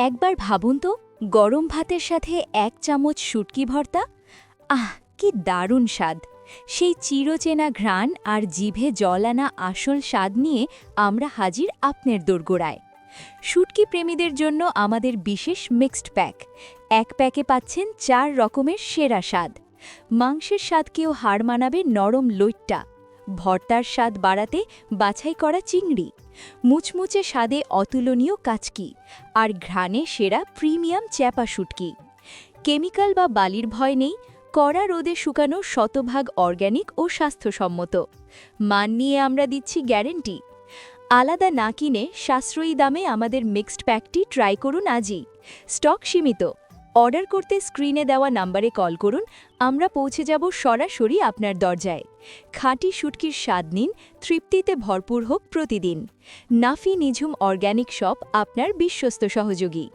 একবার ভাবুন তো, গরম ভাতের সাথে ১ চামচ শুটকি ভর্তা। কি দারুণ স্বাদ! সেই চিরচেনা ঘ্রাণ আর জিভে জল আনা আসল স্বাদ নিয়ে আমরা হাজির আপনার দোরগোড়ায়। শুটকি প্রেমীদের জন্য আমাদের বিশেষ মিক্সড প্যাক। এক প্যাকে পাচ্ছেন ৪ রকমের সেরা স্বাদ। মাংসের স্বাদকেও হার মানাবে নরম লইট্টা, ভর্তার স্বাদ বাড়াতে বাছাই করা চিংড়ি, মুচমুচে স্বাদে অতুলনীয় কাচকি, আর ঘ্রাণে সেরা প্রিমিয়াম চ্যাপা শুটকি। কেমিক্যাল বা বালির ভয় নেই, কড়া রোদে শুকানো শতভাগ অর্গ্যানিক ও স্বাস্থ্যসম্মত। মান নিয়ে আমরা দিচ্ছি গ্যারেন্টি। আলাদা না কিনে সাশ্রয়ী দামে আমাদের মিক্সড প্যাকটি ট্রাই করুন আজই। স্টক সীমিত। অর্ডার করতে স্ক্রিনে দেওয়া নাম্বারে কল করুন, আমরা পৌঁছে যাব সরাসরি আপনার দরজায়। খাঁটি শুটকির স্বাদ নিন, তৃপ্তিতে ভরপুর হোক প্রতিদিন। নাফি নিঝুম অর্গ্যানিক শপ আপনার বিশ্বস্ত সহযোগী।